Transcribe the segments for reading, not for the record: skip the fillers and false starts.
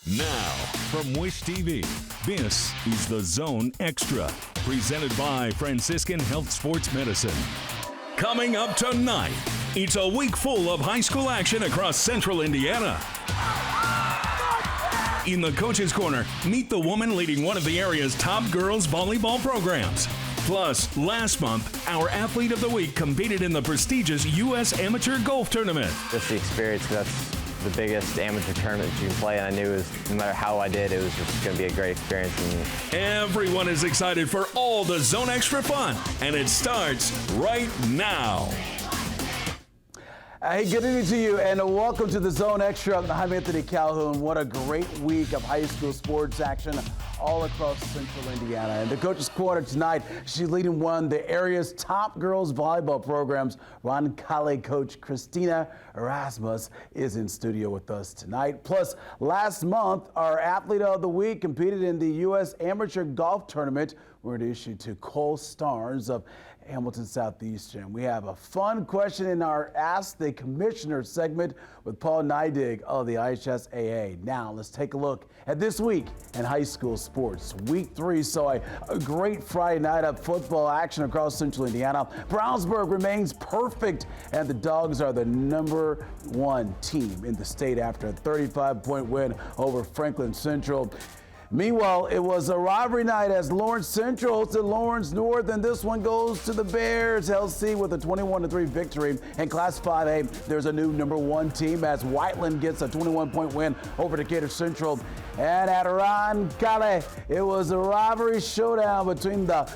Now, from Wish TV, this is The Zone Extra, presented by Franciscan Health Sports Medicine. Coming up tonight, it's a week full of high school action across central Indiana. In the Coach's Corner, meet the woman leading one of the area's top girls volleyball programs. Plus, last month, our Athlete of the Week competed in the prestigious U.S. Amateur Golf Tournament. Just the experience, that's the biggest amateur tournament you can play, and I knew no matter how I did, it was just going to be a great experience. Everyone is excited for all the Zone Extra fun, and it starts right now. Hey, good evening to you, and welcome to the Zone Extra. I'm Anthony Calhoun. What a great week of high school sports action all across central Indiana. And the Coach's Corner tonight, she's leading one of the area's top girls volleyball programs. Roncalli coach Christina Erasmus is in studio with us tonight. Plus, last month, our Athlete of the Week competed in the U.S. Amateur Golf Tournament. We're issued to Cole Stars of Hamilton Southeastern. We have a fun question in our Ask the Commissioner segment with Paul Neidig of the IHSAA. Now let's take a look at this week in high school sports. Week 3 saw a great Friday night of football action across central Indiana. Brownsburg remains perfect, and the Dogs are the #1 team in the state after a 35-point win over Franklin Central. Meanwhile, it was a rivalry night as Lawrence Central hosted Lawrence North, and this one goes to the Bears. LC with a 21-3 victory. In Class 5A, there's a new #1 team as Whiteland gets a 21-point win over Decatur Central. And at Roncalli, it was a rivalry showdown between the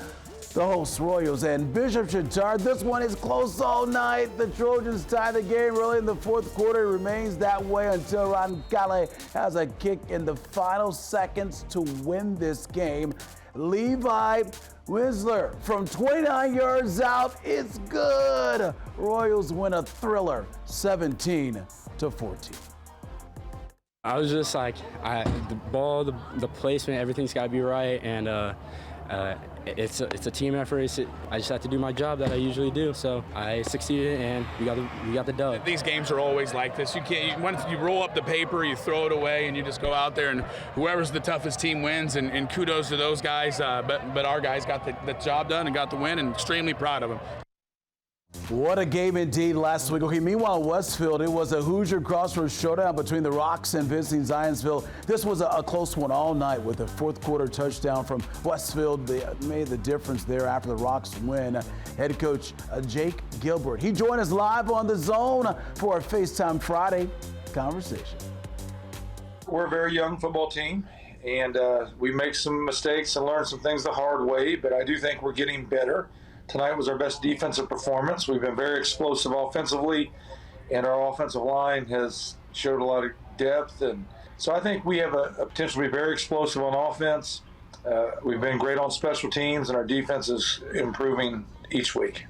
host Royals and Bishop Chatard. This one is close all night. The Trojans tie the game early in the fourth quarter. It remains that way until Roncalli has a kick in the final seconds to win this game. Levi Winsler from 29 yards out. It's good. Royals win a thriller, 17-14. I was just like, the ball, the placement, everything's got to be right, and it's a team effort. I just have to do my job that I usually do. So I succeeded, and we got the dub. These games are always like this. You can't. Once you roll up the paper, you throw it away, and you just go out there, and whoever's the toughest team wins. And kudos to those guys. But our guys got the job done and got the win, and extremely proud of them. What a game indeed last week. Okay, meanwhile, Westfield, it was a Hoosier Crossroads showdown between the Rocks and visiting Zionsville. This was a close one all night with a fourth quarter touchdown from Westfield. They made the difference there after the Rocks win. Head coach Jake Gilbert, he joined us live on The Zone for our FaceTime Friday conversation. We're a very young football team, and we make some mistakes and learn some things the hard way, but I do think we're getting better. Tonight was our best defensive performance. We've been very explosive offensively, and our offensive line has showed a lot of depth. And so I think we have a potential to be very explosive on offense. We've been great on special teams, and our defense is improving each week.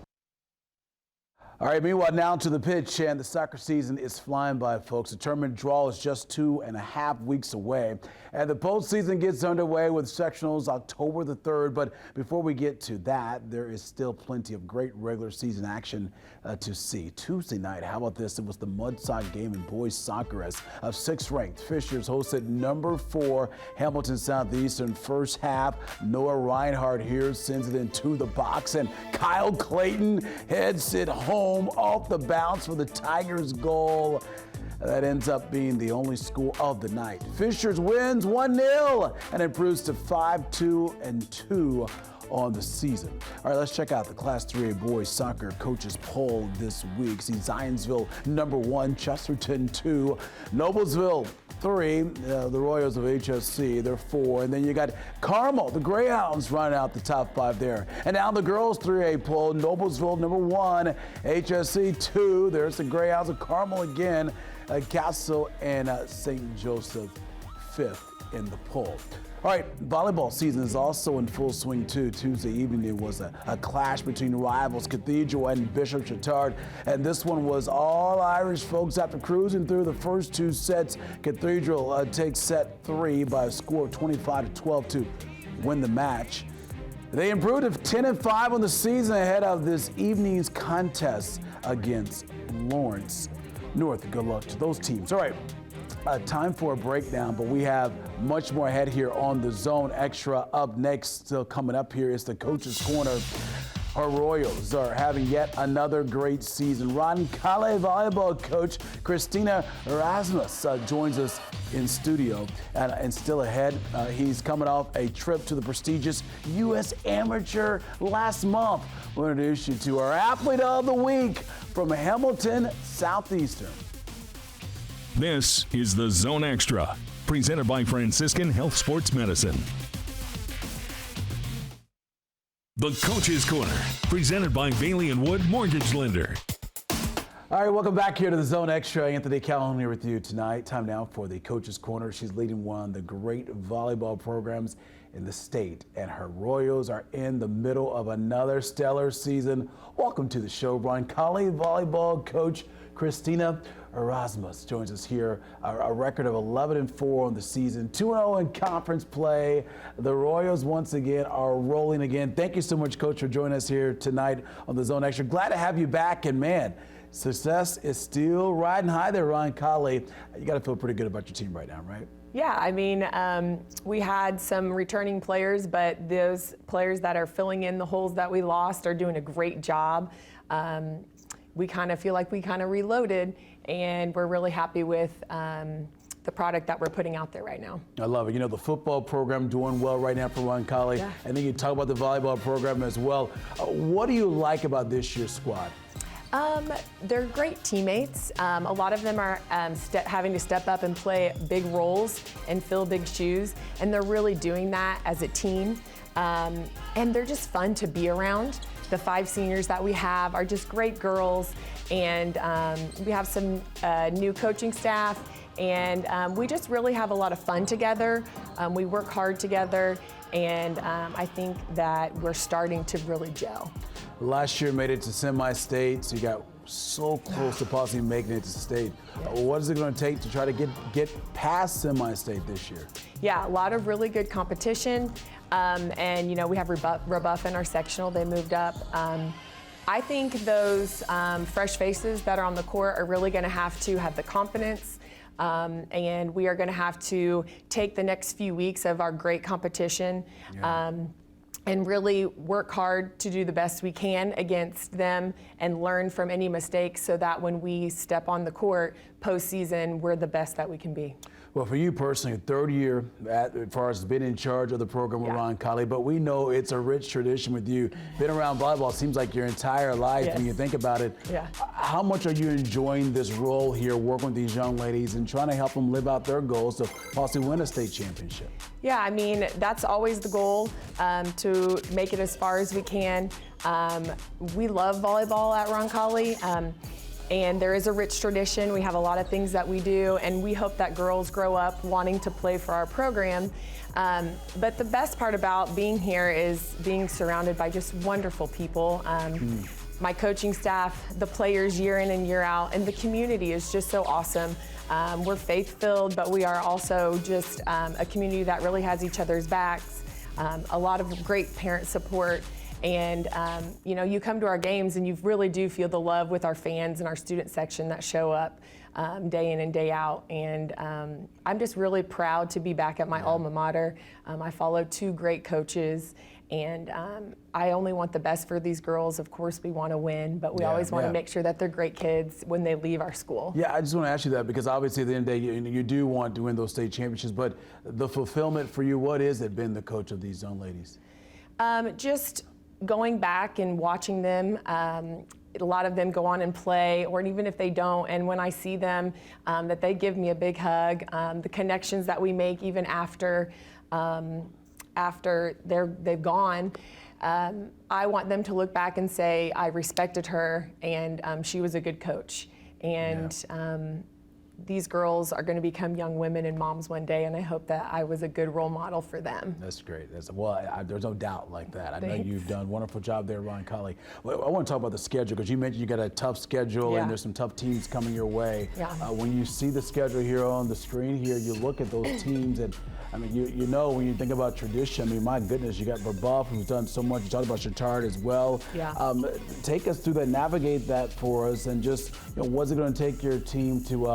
All right, meanwhile, now to the pitch, and the soccer season is flying by, folks. The tournament draw is just 2.5 weeks away, and the postseason gets underway with sectionals October the 3rd. But before we get to that, there is still plenty of great regular season action to see. Tuesday night, how about this? It was the Mud Sock game in boys soccer as 6th-ranked Fishers hosted #4 Hamilton Southeastern. First half, Noah Reinhardt here sends it into the box, and Kyle Clayton heads it home off the bounce for the Tigers' goal. That ends up being the only score of the night. Fishers wins 1-0 and improves to 5-2-2 on the season. All right, let's check out the Class 3A boys soccer coaches poll this week. See Zionsville #1, Chesterton 2, Noblesville 3, the Royals of HSC, they're 4, and then you got Carmel, the Greyhounds, running out the top 5 there. And now the girls 3A poll, Noblesville #1, HSC 2, there's the Greyhounds of Carmel again, Castle and St. Joseph 5th in the poll. All right, volleyball season is also in full swing too. Tuesday evening there was a clash between rivals Cathedral and Bishop Chatard, and this one was all Irish, folks. After cruising through the first 2 sets, Cathedral takes set 3 by a score of 25-12 to win the match. They improved to 10-5 on the season ahead of this evening's contest against Lawrence North. Good luck to those teams. All right. time for a breakdown, but we have much more ahead here on the Zone Extra. Up next, still coming up here, is the Coach's Corner. Our Royals are having yet another great season. Roncalli volleyball coach Christina Erasmus joins us in studio. And still ahead, he's coming off a trip to the prestigious U.S. Amateur last month. We'll introduce you to our Athlete of the Week from Hamilton Southeastern. This is the Zone Extra, presented by Franciscan Health Sports Medicine. The Coach's Corner, presented by Bailey & Wood Mortgage Lender. All right, welcome back here to the Zone Extra. Anthony Calhoun here with you tonight. Time now for the Coach's Corner. She's leading one of the great volleyball programs in the state, and her Royals are in the middle of another stellar season. Welcome to the show, Roncalli volleyball coach Christina Erasmus joins us here. A record of 11-4 on the season, 2-0 in conference play. The Royals once again are rolling again. Thank you so much, Coach, for joining us here tonight on the Zone Extra. Glad to have you back, and man, success is still riding high there, Roncalli. You got to feel pretty good about your team right now, right? Yeah, I mean, we had some returning players, but those players that are filling in the holes that we lost are doing a great job. We kind of feel like we kind of reloaded, and we're really happy with the product that we're putting out there right now. I love it. You know, the football program doing well right now for Roncalli, Yeah. and then you talk about the volleyball program as well. What do you like about this year's squad? They're great teammates. A lot of them are having to step up and play big roles and fill big shoes, and they're really doing that as a team. And they're just fun to be around. The 5 seniors that we have are just great girls, and we have some new coaching staff, and we just really have a lot of fun together. We work hard together, and I think that we're starting to really gel. Last year made it to semi-state, so you got so close to possibly making it to state. What is it going to take to try to get past semi-state this year? Yeah, a lot of really good competition, and you know, we have Rebuff in our sectional. They moved up. I think those fresh faces that are on the court are really going to have the confidence, and we are going to have to take the next few weeks of our great competition. And really work hard to do the best we can against them and learn from any mistakes so that when we step on the court postseason, we're the best that we can be. Well, for you personally, 3rd year as far as being in charge of the program with Roncalli, but we know it's a rich tradition with you. Been around volleyball seems like your entire life when you think about it. How much are you enjoying this role here, working with these young ladies and trying to help them live out their goals to possibly win a state championship? Yeah, I mean, that's always the goal, to make it as far as we can. We love volleyball at Roncalli. And there is a rich tradition. We have a lot of things that we do, and we hope that girls grow up wanting to play for our program. But the best part about being here is being surrounded by just wonderful people. My coaching staff, the players year in and year out, and the community is just so awesome. We're faith-filled, but we are also just a community that really has each other's backs. A lot of great parent support. And you know, you come to our games and you really do feel the love with our fans and our student section that show up day in and day out. And I'm just really proud to be back at my alma mater. I follow 2 great coaches, and I only want the best for these girls. Of course, we want to win, but we always want to make sure that they're great kids when they leave our school. Yeah, I just want to ask you that because obviously at the end of the day, you do want to win those state championships, but the fulfillment for you, what is it being the coach of these young ladies? Just going back and watching them, a lot of them go on and play, or even if they don't, and when I see them, that they give me a big hug. The connections that we make even after they've gone, I want them to look back and say, I respected her, and she was a good coach. And these girls are going to become young women and moms one day, and I hope that I was a good role model for them. That's great. There's no doubt like that. I know Thanks. you've done a wonderful job there, Roncalli. Well, I want to talk about the schedule because you mentioned you got a tough schedule and there's some tough teams coming your way. When you see the schedule here on the screen here, you look at those teams and I mean, you know, when you think about tradition, I mean, my goodness, you got Rebuff, who's done so much. You talked about Chatard as well. Take us through that, navigate that for us, and just, you know, what's it going to take your team to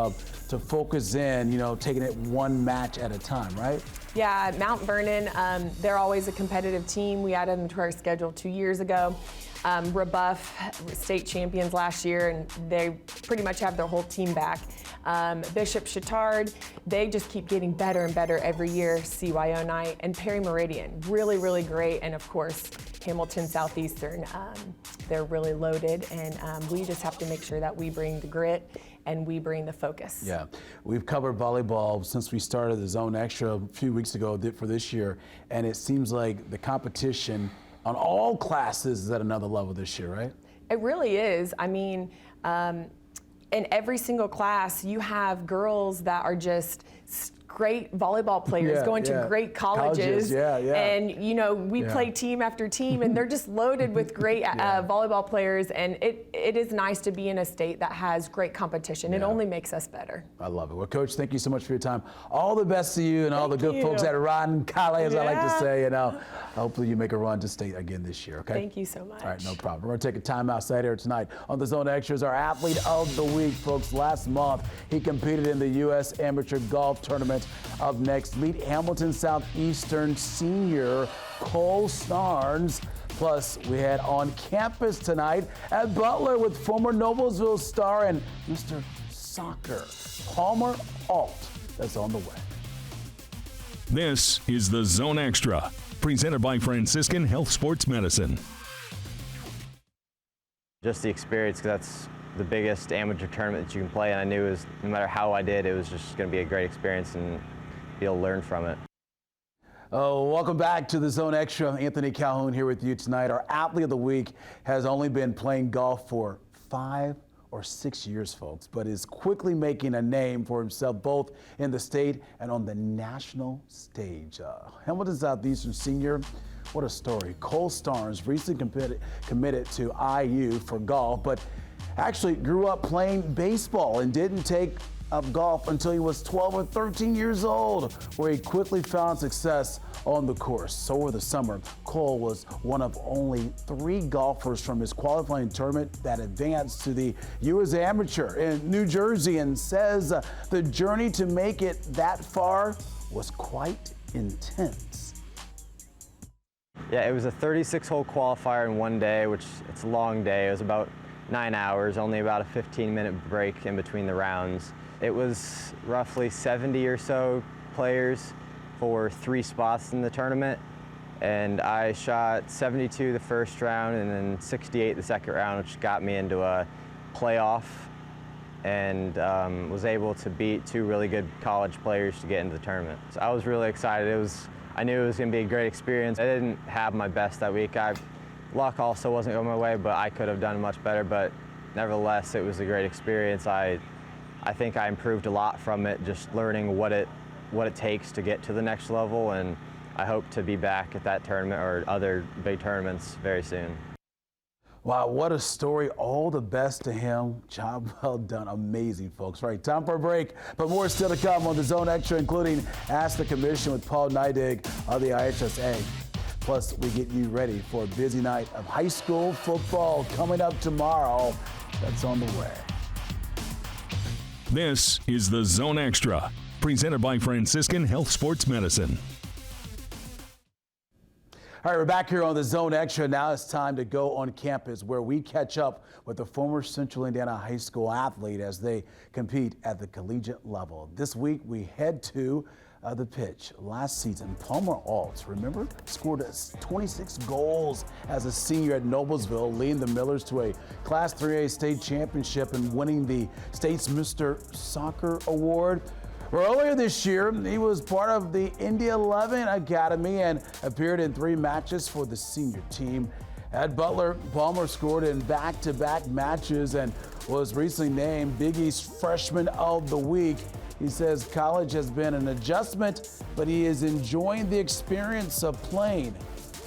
to focus in, taking it one match at a time, right? Yeah, Mount Vernon, they're always a competitive team. We added them to our schedule 2 years ago. Rebuff, state champions last year, and they pretty much have their whole team back. Bishop Chittard, they just keep getting better and better every year. CYO night, and Perry Meridian, really, really great. And of course, Hamilton Southeastern, they're really loaded, and we just have to make sure that we bring the grit and we bring the focus. Yeah, we've covered volleyball since we started the Zone Extra a few weeks ago for this year, and it seems like the competition on all classes is at another level this year, right? It really is. I mean, in every single class, you have girls that are just great volleyball players going to great colleges. And, we play team after team, and they're just loaded with great volleyball players. And it is nice to be in a state that has great competition. It only makes us better. I love it. Well, Coach, thank you so much for your time. All the best to you and all the good folks at Roncalli, as I like to say. Hopefully you make a run to state again this year, okay? Thank you so much. All right, no problem. We're going to take a time outside here tonight on the Zone Extras. Our athlete of the week, folks. Last month, he competed in the U.S. Amateur Golf Tournament. Up next, meet Hamilton Southeastern senior Cole Starnes. Plus, we had on campus tonight at Butler with former Noblesville star and Mr. Soccer, Palmer Alt. That's on the way. This is the Zone Extra, presented by Franciscan Health Sports Medicine. Just the experience, because that's the biggest amateur tournament that you can play, and I knew no matter how I did, it was just going to be a great experience and be able to learn from it. Oh, welcome back to the Zone Extra. Anthony Calhoun here with you tonight. Our athlete of the week has only been playing golf for 5 or 6 years, folks, but is quickly making a name for himself both in the state and on the national stage. Hamilton Southeastern senior, what a story. Cole Starnes recently committed to IU for golf, but actually grew up playing baseball and didn't take up golf until he was 12 or 13 years old, where he quickly found success on the course. So over the summer, Cole was one of only 3 golfers from his qualifying tournament that advanced to the U.S. Amateur in New Jersey, and says the journey to make it that far was quite intense. Yeah, it was a 36-hole qualifier in one day, which it's a long day. It was about 9 hours, only about a 15-minute break in between the rounds. It was roughly 70 or so players for 3 spots in the tournament, and I shot 72 the first round and then 68 the second round, which got me into a playoff, and was able to beat 2 really good college players to get into the tournament. So I was really excited. I knew it was going to be a great experience. I didn't have my best that week. Luck also wasn't going my way, but I could have done much better. But nevertheless, it was a great experience. I think I improved a lot from it, just learning what it takes to get to the next level, and I hope to be back at that tournament or other big tournaments very soon. Wow, what a story. All the best to him. Job well done. Amazing, folks. Right, time for a break, but more still to come on the Zone Extra, including Ask the Commission with Paul Neidig of the IHSA. Plus, we get you ready for a busy night of high school football coming up tomorrow. That's on the way. This is the Zone Extra, presented by Franciscan Health Sports Medicine. All right, we're back here on the Zone Extra. Now it's time to go on campus where we catch up with the former Central Indiana High School athlete as they compete at the collegiate level. This week we head to the pitch. Last season, Palmer Alt, remember, scored 26 goals as a senior at Noblesville, leading the Millers to a Class 3A state championship and winning the state's Mr. Soccer Award. Earlier this year, he was part of the Indy 11 Academy and appeared in 3 matches for the senior team. At Butler, Palmer scored in back-to-back matches and was recently named Big East Freshman of the Week. He says college has been an adjustment, but he is enjoying the experience of playing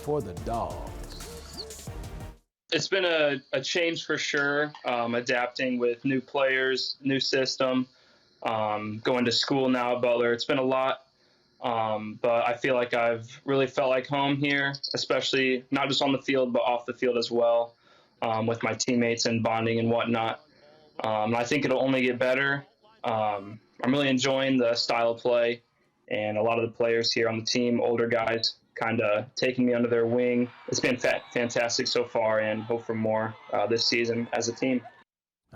for the Dogs. It's been a change for sure, adapting with new players, new system, going to school now at Butler. It's been a lot, but I feel like I've really felt like home here, especially not just on the field, but off the field as well, with my teammates and bonding and whatnot. I think it'll only get better. I'm really enjoying the style of play, and a lot of the players here on the team, older guys, kind of taking me under their wing. It's been fantastic so far, and hope for more this season as a team.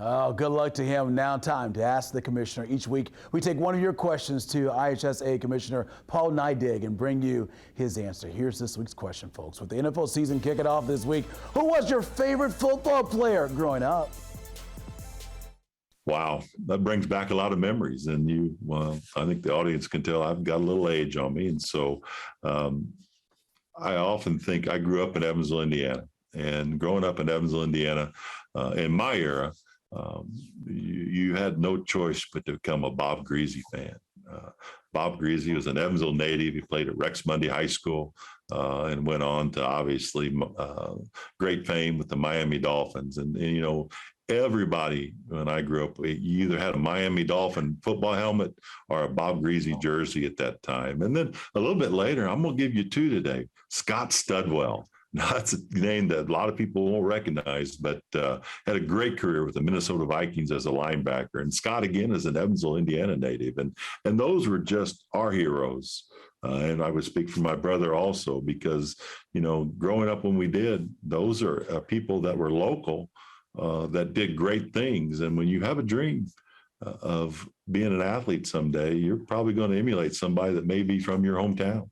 Oh, good luck to him. Now time to ask the commissioner. Each week, we take one of your questions to IHSA Commissioner Paul Neidig and bring you his answer. Here's this week's question, folks. With the NFL season kicking off this week, who was your favorite football player growing up? Wow, that brings back a lot of memories. And I think the audience can tell I've got a little age on me. And so I often think I grew up in Evansville, Indiana. And growing up in Evansville, Indiana, in my era, you had no choice but to become a Bob Greasy fan. Bob Greasy was an Evansville native. He played at Rex Mundy High School and went on to obviously great fame with the Miami Dolphins. And everybody, when I grew up, you either had a Miami Dolphin football helmet or a Bob Greasy jersey at that time. And then a little bit later, I'm going to give you two today. Scott Studwell. Now, that's a name that a lot of people won't recognize, but had a great career with the Minnesota Vikings as a linebacker. And Scott, again, is an Evansville, Indiana native. And those were just our heroes. And I would speak for my brother also, because, growing up when we did, those are people that were local that did great things. And when you have a dream of being an athlete someday, you're probably going to emulate somebody that may be from your hometown.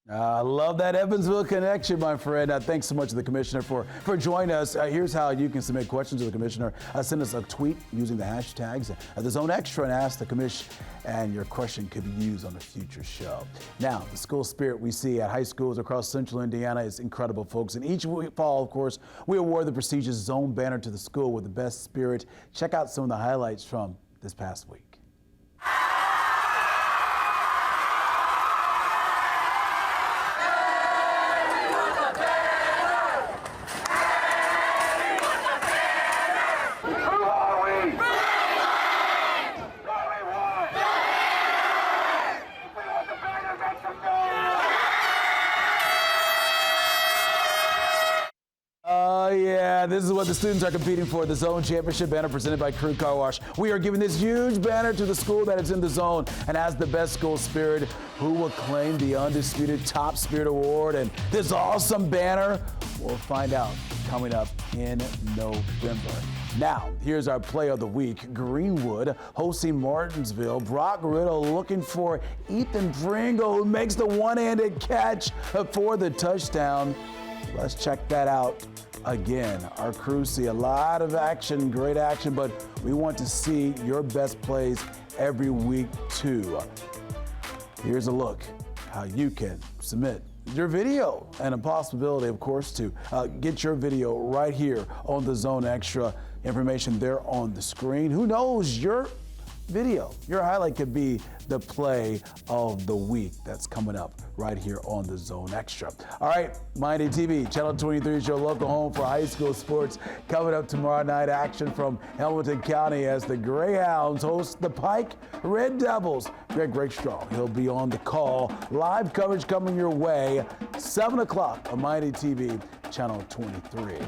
I love that Evansville connection, my friend. Thanks so much to the commissioner for joining us. Here's how you can submit questions to the commissioner. Send us a tweet using the hashtags The Zone Extra and ask the commission, and your question could be used on a future show. Now, the school spirit we see at high schools across central Indiana is incredible, folks. And each fall, of course, we award the prestigious Zone banner to the school with the best spirit. Check out some of the highlights from this past week. This is what the students are competing for, the Zone Championship banner presented by Crew Car Wash. We are giving this huge banner to the school that is in the zone and has the best school spirit, who will claim the undisputed Top Spirit Award. And this awesome banner, we'll find out coming up in November. Now, here's our play of the week. Greenwood hosting Martinsville. Brock Riddle looking for Ethan Pringle, who makes the one-handed catch for the touchdown. Let's check that out. Again, our crew see a lot of action, great action, but we want to see your best plays every week too. Here's a look how you can submit your video, and a possibility, of course, to get your video right here on the Zone Extra. Information there on the screen. Who knows, your video, your highlight could be the play of the week that's coming up right here on the Zone Extra. All right, Miami TV, Channel 23 is your local home for high school sports. Coming up tomorrow night, action from Hamilton County as the Greyhounds host the Pike Red Devils. Greg Rakestraw, he'll be on the call. Live coverage coming your way, 7 o'clock on Miami TV, Channel 23.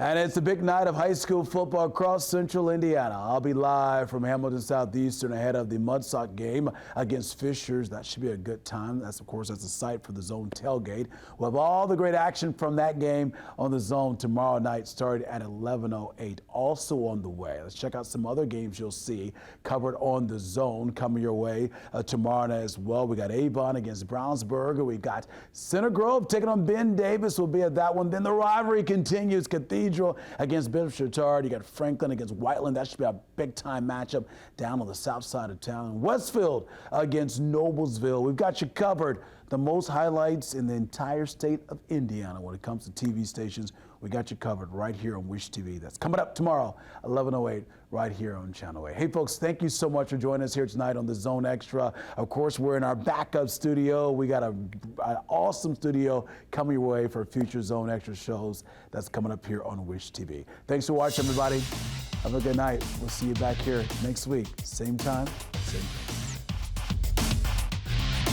And it's a big night of high school football across central Indiana. I'll be live from Hamilton Southeastern ahead of the Mudsock game against Fishers. That should be a good time. That's a site for the Zone tailgate. We'll have all the great action from that game on the Zone tomorrow night, starting at 11:08. Also on the way, let's check out some other games you'll see covered on the Zone coming your way tomorrow night as well. We got Avon against Brownsburg. We got Center Grove taking on Ben Davis. We'll be at that one. Then the rivalry continues. Cathedral against Bishop Chatard. You got Franklin against Whiteland. That should be a big-time matchup down on the south side of town. Westfield against Noblesville. We've got you covered. The most highlights in the entire state of Indiana when it comes to TV stations. We got you covered right here on Wish TV. That's coming up tomorrow, 11:08, right here on Channel 8. Hey, folks, thank you so much for joining us here tonight on the Zone Extra. Of course, we're in our backup studio. We got an awesome studio coming your way for future Zone Extra shows that's coming up here on Wish TV. Thanks for watching, everybody. Have a good night. We'll see you back here next week. Same time, same place.